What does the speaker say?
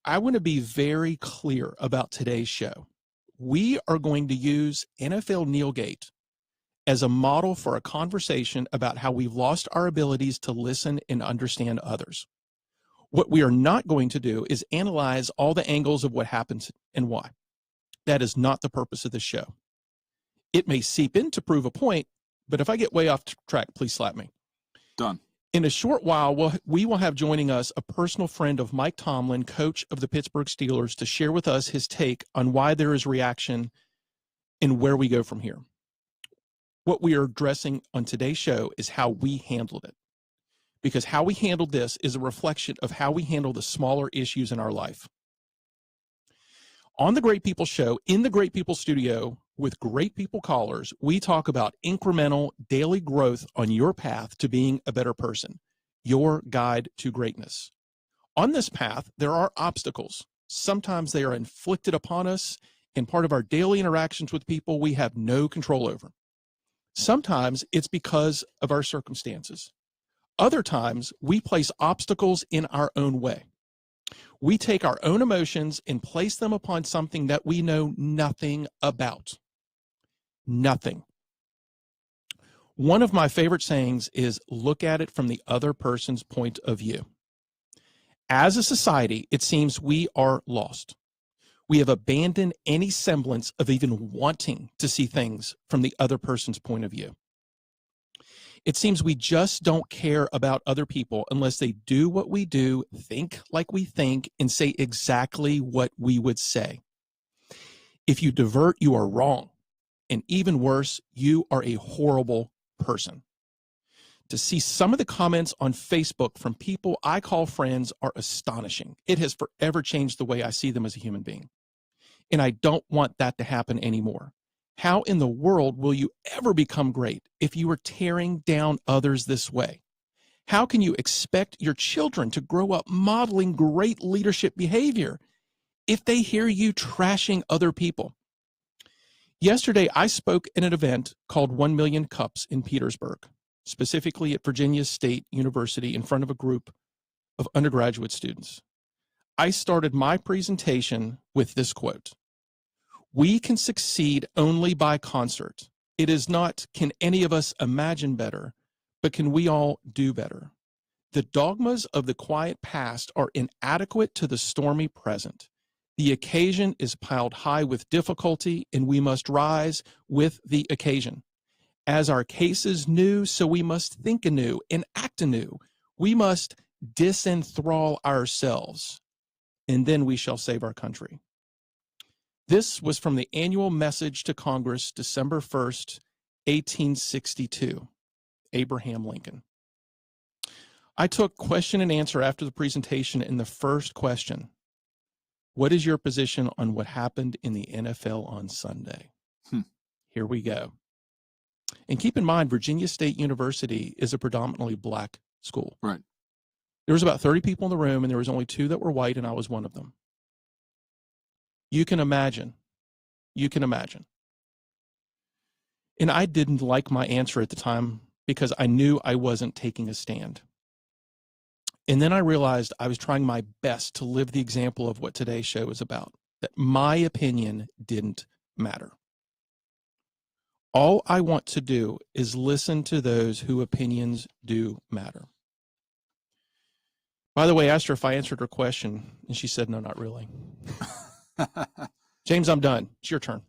I want to be very clear about today's show. We are going to use NFL KneelGate as a model for a conversation about how we've lost our abilities to listen and understand others. What we are not going to do is analyze all the angles of what happens and why. That is not the purpose of this show. It may seep in to prove a point, but if I get way off track, please slap me. Done. In a short while, we will have joining us a personal friend of Mike Tomlin, coach of the Pittsburgh Steelers, to share with us his take on why there is reaction and where we go from here. What we are addressing on today's show is how we handled it, because how we handled this is a reflection of how we handle the smaller issues in our life. On the Great People Show, in the Great People Studio, with great people callers, we talk about incremental daily growth on your path to being a better person, your guide to greatness. On this path, there are obstacles. Sometimes they are inflicted upon us, and part of our daily interactions with people we have no control over. Sometimes it's because of our circumstances. Other times, we place obstacles in our own way. We take our own emotions and place them upon something that we know nothing about. Nothing. One of my favorite sayings is, look at it from the other person's point of view. As a society, it seems we are lost. We have abandoned any semblance of even wanting to see things from the other person's point of view. It seems we just don't care about other people unless they do what we do, think like we think, and say exactly what we would say. If you divert, you are wrong. And even worse, you are a horrible person. To see some of the comments on Facebook from people I call friends are astonishing. It has forever changed the way I see them as a human being. And I don't want that to happen anymore. How in the world will you ever become great if you are tearing down others this way? How can you expect your children to grow up modeling great leadership behavior if they hear you trashing other people? Yesterday, I spoke at an event called 1 Million Cups in Petersburg, specifically at Virginia State University in front of a group of undergraduate students. I started my presentation with this quote: "We can succeed only by concert. It is not, can any of us imagine better, but can we all do better? The dogmas of the quiet past are inadequate to the stormy present. The occasion is piled high with difficulty, and we must rise with the occasion. As our case is new, so we must think anew and act anew. We must disenthrall ourselves, and then we shall save our country." This was from the annual message to Congress, December 1st, 1862, Abraham Lincoln. I took question and answer after the presentation, and the first question: what is your position on what happened in the NFL on Sunday? Here we go. And keep in mind, Virginia State University is a predominantly black school. Right. There was about 30 people in the room, and there was only 2 that were white, and I was one of them. You can imagine. You can imagine. And I didn't like my answer at the time because I knew I wasn't taking a stand. And then I realized I was trying my best to live the example of what today's show is about, that my opinion didn't matter. All I want to do is listen to those whose opinions do matter. By the way, I asked her if I answered her question, and she said, no, not really. James, I'm done. It's your turn.